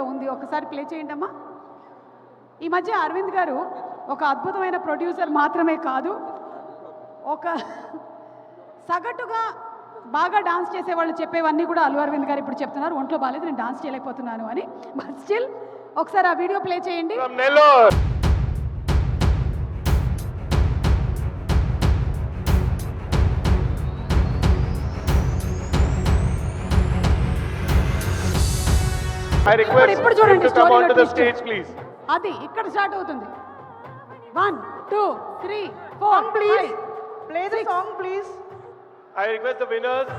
ఏదో ఉంది, ఒకసారి ప్లే చేయండి అమ్మా. ఈ మధ్య అరవింద్ గారు ఒక అద్భుతమైన ప్రొడ్యూసర్ మాత్రమే కాదు, ఒక సగటుగా బాగా డాన్స్ చేసేవాళ్ళు చెప్పేవన్నీ కూడా అల్లు అరవింద్ గారు ఇప్పుడు చెప్తున్నారు. ఒంట్లో బాగాలేదు, నేను డాన్స్ చేయలేకపోతున్నాను అని. బట్ స్టిల్ ఒకసారి ఆ వీడియో ప్లే చేయండి. ఇప్పుడు చూడండి అది ఇక్కడ స్టార్ట్ అవుతుంది. 1 2 3 4 please play the song please. I request the winners.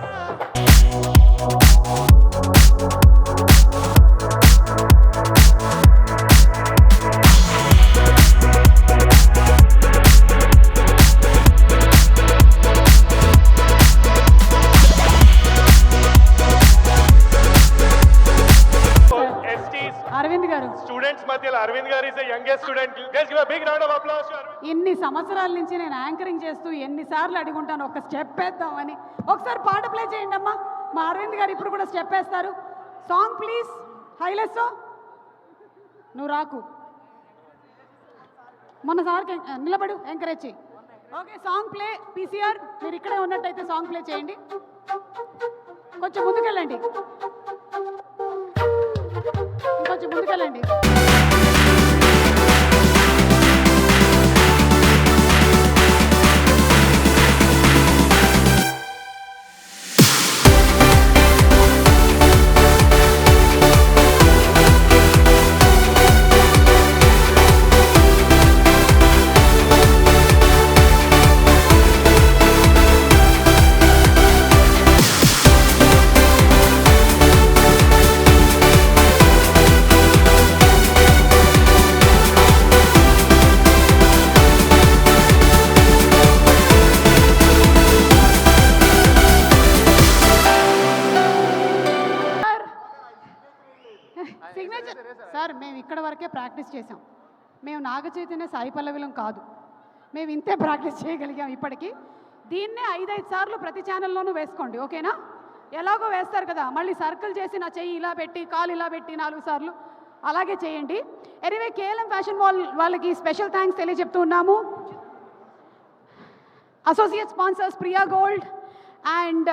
Arvind గారు స్టూడెంట్స్ మధ్యలో అరవింద్ గారు is the youngest student. Let's give a big round of applause to Aravind. ఇన్ని సంవత్సరాల నుంచి నేను యాంకరింగ్ చేస్తూ ఎన్నిసార్లు అడుగుంటాను ఒక స్టెప్ వేద్దామని. ఒకసారి పాట ప్లే చేయండి అమ్మా. మా అరవింద్ గారు ఇప్పుడు కూడా స్టెప్ వేస్తారు. Song please. హైలెస్ నువ్వు రాకు, మొన్న సార్కి నిలబడు, ఎంకరేజ్ చేయి. Okay, song play. పీసీఆర్ మీరు ఇక్కడే ఉన్నట్టయితే సాంగ్ ప్లే చేయండి. కొంచెం ముందుకెళ్ళండి, ఇంకొంచెం ముందుకెళ్ళండి. సిగ్నేచర్ సార్, మేము ఇక్కడ వరకే ప్రాక్టీస్ చేసాం. మేము నాగ చైతన్య సాయి పల్లవిలం కాదు, మేము ఇంతే ప్రాక్టీస్ చేయగలిగాం ఇప్పటికీ. దీన్నే 5-5 సార్లు ప్రతి ఛానల్లోనూ వేసుకోండి, ఓకేనా? ఎలాగో వేస్తారు కదా, మళ్ళీ సర్కిల్ చేసి నా చెయ్యి ఇలా పెట్టి కాలు ఇలా పెట్టి 4 సార్లు అలాగే చేయండి. ఎనీవే, కేఎల్ఎం ఫ్యాషన్ మాల్ వాళ్ళకి స్పెషల్ థ్యాంక్స్ తెలియజెప్తూ ఉన్నాము. Associate sponsors Priya gold and